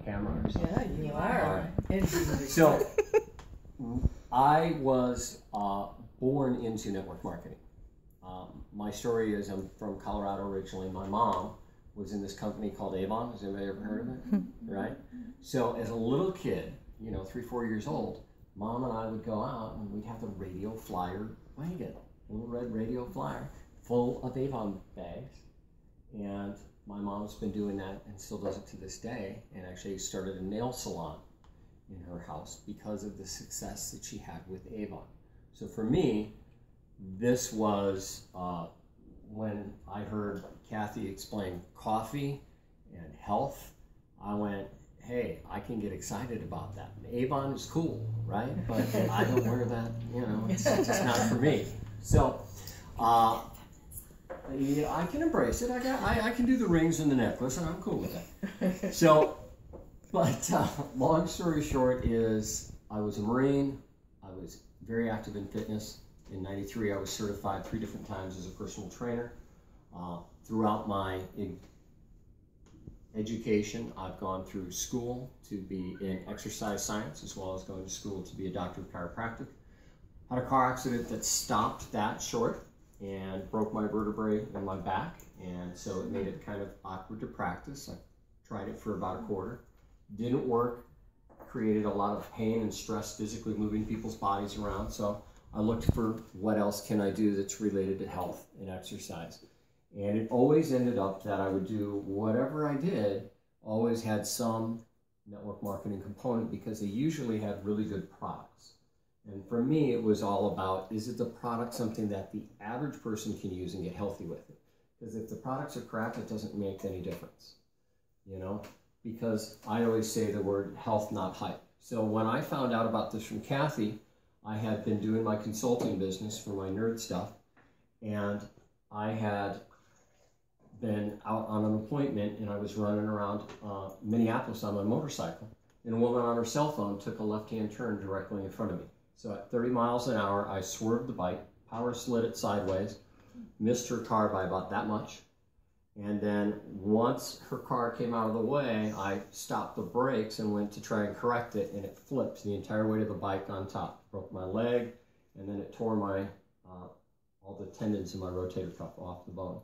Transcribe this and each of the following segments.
camera or something? Yeah, you are. Right. So, I was born into network marketing. My story is I'm from Colorado originally. My mom was in this company called Avon. Has anybody ever heard of it? Right? So as a little kid, 3, 4 years old, Mom and I would go out and we'd have the radio flyer wagon, a little red radio flyer full of Avon bags. And my mom's been doing that and still does it to this day, and actually started a nail salon in her house because of the success that she had with Avon. So for me, this was when I heard Kathy explain coffee and health, I went, hey, I can get excited about that. And Avon is cool, right? But I don't wear that, it's just not for me. So yeah, I can embrace it. I can do the rings and the necklace, and I'm cool with that. So, but long story short is I was a Marine. I was very active in fitness. In '93, I was certified 3 different times as a personal trainer. Throughout my education, I've gone through school to be in exercise science, as well as going to school to be a doctor of chiropractic. Had a car accident that stopped that short and broke my vertebrae in my back, and so it made it kind of awkward to practice. I tried it for about a quarter. Didn't work, created a lot of pain and stress physically moving people's bodies around, so I looked for what else can I do that's related to health and exercise. And it always ended up that I would do whatever I did, always had some network marketing component because they usually had really good products. And for me, it was all about, is it the product something that the average person can use and get healthy with it? Because if the products are crap, it doesn't make any difference, because I always say the word health, not hype. So when I found out about this from Kathy, I had been doing my consulting business for my nerd stuff, and I had been out on an appointment, and I was running around Minneapolis on my motorcycle, and a woman on her cell phone took a left-hand turn directly in front of me. So at 30 miles an hour, I swerved the bike, power slid it sideways, missed her car by about that much, and then once her car came out of the way, I stopped the brakes and went to try and correct it, and it flipped the entire weight of the bike on top. Broke my leg, and then it tore my all the tendons in my rotator cuff off the bone.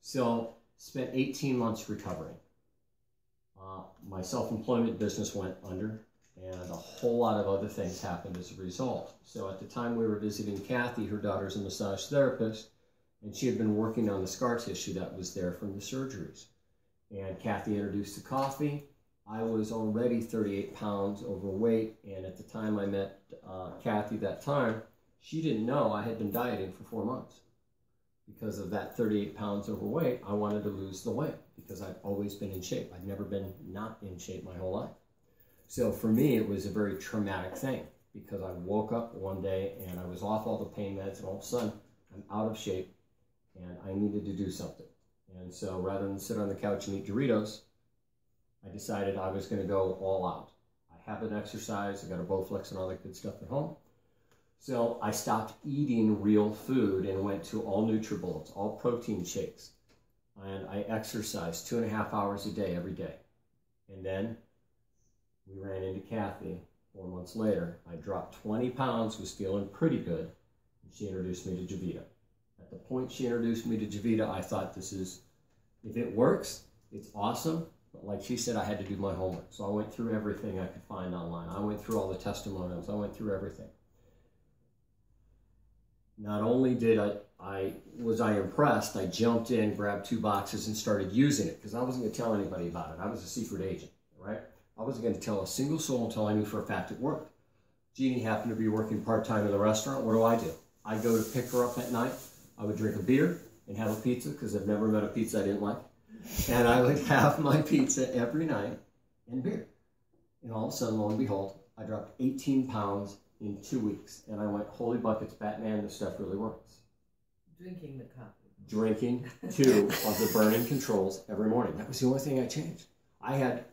So spent 18 months recovering. My self-employment business went under, and a whole lot of other things happened as a result. So at the time we were visiting Kathy, her daughter's a massage therapist, and she had been working on the scar tissue that was there from the surgeries. And Kathy introduced the coffee. I was already 38 pounds overweight, and at the time I met Kathy that time, she didn't know I had been dieting for 4 months. Because of that 38 pounds overweight, I wanted to lose the weight because I've always been in shape. I've never been not in shape my whole life. So for me, it was a very traumatic thing because I woke up one day and I was off all the pain meds, and all of a sudden I'm out of shape and I needed to do something. And so rather than sit on the couch and eat Doritos, I decided I was going to go all out. I haven't exercised, I got a Bowflex and all that good stuff at home. So I stopped eating real food and went to all NutriBullets, all protein shakes. And I exercised 2.5 hours a day, every day. And then we ran into Kathy 4 months later. I dropped 20 pounds, was feeling pretty good, and she introduced me to Javita. At the point she introduced me to Javita, I thought if it works, it's awesome. But like she said, I had to do my homework. So I went through everything I could find online. I went through all the testimonials. I went through everything. Not only was I impressed, I jumped in, grabbed 2 boxes, and started using it because I wasn't going to tell anybody about it. I was a secret agent, right? I wasn't going to tell a single soul until I knew for a fact it worked. Jeannie happened to be working part-time in the restaurant. What do? I'd go to pick her up at night. I would drink a beer and have a pizza because I've never met a pizza I didn't like. And I would have my pizza every night and beer. And all of a sudden, lo and behold, I dropped 18 pounds in 2 weeks. And I went, holy buckets, Batman, this stuff really works. Drinking the coffee. Drinking 2 of the burning controls every morning. That was the only thing I changed. I had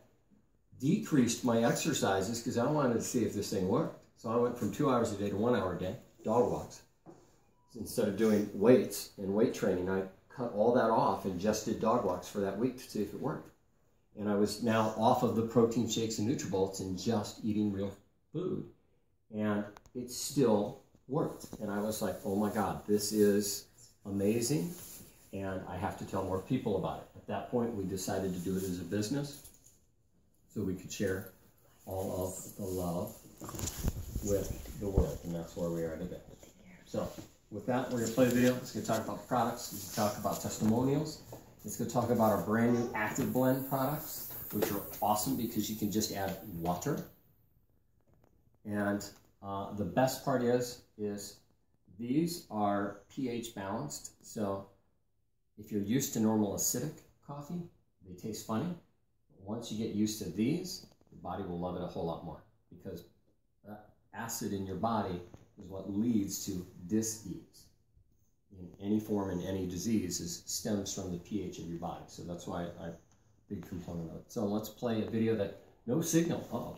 decreased my exercises because I wanted to see if this thing worked. So I went from 2 hours a day to 1 hour a day, dog walks. So instead of doing weights and weight training, I cut all that off and just did dog walks for that week to see if it worked. And I was now off of the protein shakes and NutriBullet's and just eating real food. And it still worked. And I was like, oh my God, this is amazing. And I have to tell more people about it. At that point, we decided to do it as a business so we could share all of the love with the world. And that's where we are today. So with that, we're going to play the video. It's going to talk about the products. It's going to talk about testimonials. It's going to talk about our brand new Active Blend products, which are awesome because you can just add water. And the best part is these are pH balanced. So if you're used to normal acidic coffee, they taste funny. But once you get used to these, your body will love it a whole lot more because acid in your body is what leads to dis-ease in any form in any disease stems from the pH of your body. So that's why I'm a big component of it. So let's play a video that no signal. Uh-oh.